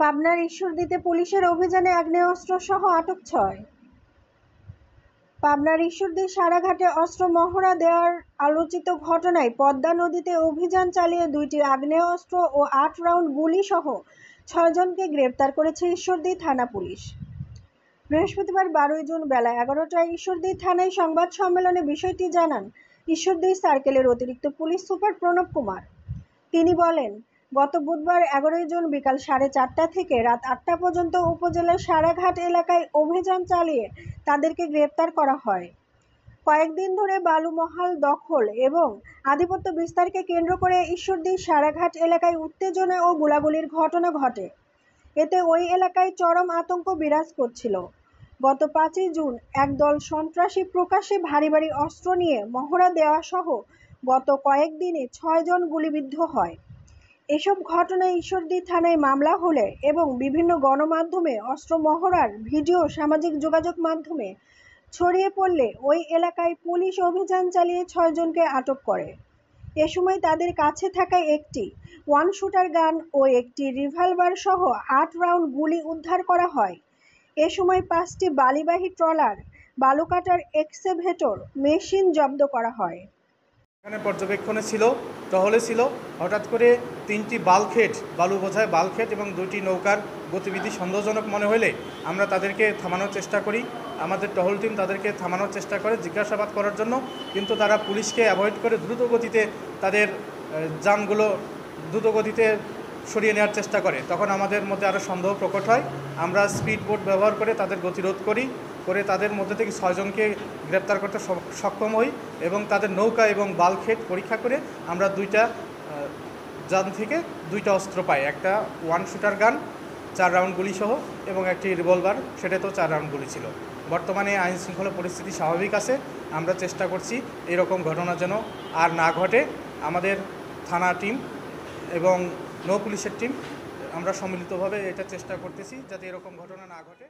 পাবনার ঈশ্বরদীতে পুলিশের অভিযানে আগ্নেয়াস্ত্রসহ আটক ৬। পাবনার ঈশ্বরদীর সারাঘাটে অস্ত্র মহড়া দেওয়ার আলোচিত ঘটনায় পদ্মা নদীতে অভিযান চালিয়ে ২টি আগ্নেয়াস্ত্র ও ৮ রাউন্ড গুলিসহ ৬ জনকে গ্রেপ্তার করেছে ঈশ্বরদী থানা পুলিশ। বৃহস্পতিবার ১২ জুন বেলা ১১টায় ঈশ্বরদী থানায় সংবাদ সম্মেলনে বিষয়টি জানান ঈশ্বরদী সার্কেলের অতিরিক্ত পুলিশ সুপার প্রণব কুমার। তিনি বলেন, গত বুধবার ১১ জুন বিকাল ৪:৩০ থেকে রাত ৮টা পর্যন্ত উপজেলার সারাঘাট এলাকায় অভিযান চালিয়ে তাদেরকে গ্রেপ্তার করা হয়। কয়েকদিন ধরে বালু মহাল দখল এবং আধিপত্য বিস্তারকে কেন্দ্র করে ঈশ্বরদীর সারাঘাট এলাকায় উত্তেজনা ও গোলাগুলির ঘটনা ঘটে। এতে ওই এলাকায় চরম আতঙ্ক বিরাজ করছিল। গত ৫ জুন একদল সন্ত্রাসী প্রকাশ্যে ভারী ভারী অস্ত্র নিয়ে মহড়া দেওয়া সহ গত কয়েকদিনে ৬ জন গুলিবিদ্ধ হয়। এসব ঘটনায় ঈশ্বরদী থানায় মামলা হলে এবং বিভিন্ন গণমাধ্যমে অস্ত্র মহড়ার ভিডিও সামাজিক যোগাযোগ মাধ্যমে ছড়িয়ে পড়লে ওই এলাকায় পুলিশ অভিযান চালিয়ে ৬ জনকে আটক করে। এ সময় তাদের কাছে থাকা একটি ওয়ান শুটার গান ও একটি রিভলভার সহ ৮ রাউন্ড গুলি উদ্ধার করা হয়। এ সময় ৫টি বালিবাহী ট্রলার, বালু কাটার এক্সকেভেটর মেশিন জব্দ করা হয়। এখানে পর্যবেক্ষণে ছিল, টহলে ছিল, হঠাৎ করে ৩টি বালু বোঝায় বাল্কহেড এবং ২টি নৌকার গতিবিধি সন্দেহজনক মনে হলে আমরা তাদেরকে থামানোর চেষ্টা করি। আমাদের টহল টিম তাদেরকে থামানোর চেষ্টা করে জিজ্ঞাসাবাদ করার জন্য, কিন্তু তারা পুলিশকে অ্যাভয়েড করে দ্রুত গতিতে তাদের যানগুলো দ্রুত গতিতে সরিয়ে নেওয়ার চেষ্টা করে। তখন আমাদের মধ্যে আরও সন্দেহ প্রকট হয়। আমরা স্পিড বোট ব্যবহার করে তাদের গতিরোধ করি, করে তাদের মধ্যে থেকে ৬ জনকে গ্রেপ্তার করতে সক্ষম হই এবং তাদের নৌকা এবং বাল্কহেড পরীক্ষা করে আমরা ২টা যান থেকে ২টা অস্ত্র পাই। একটা ওয়ান শুটার গান ৪ রাউন্ড গুলিসহ এবং একটি রিভলভার, সেটাতেও ৪ রাউন্ড গুলি ছিল। বর্তমানে আইন শৃঙ্খলা পরিস্থিতি স্বাভাবিক আছে। আমরা চেষ্টা করছি এরকম ঘটনা যেন আর না ঘটে। আমাদের থানা টিম এবং নৌ পুলিশের টিম আমরা সম্মিলিতভাবে এটা চেষ্টা করতেছি যাতে এরকম ঘটনা না ঘটে।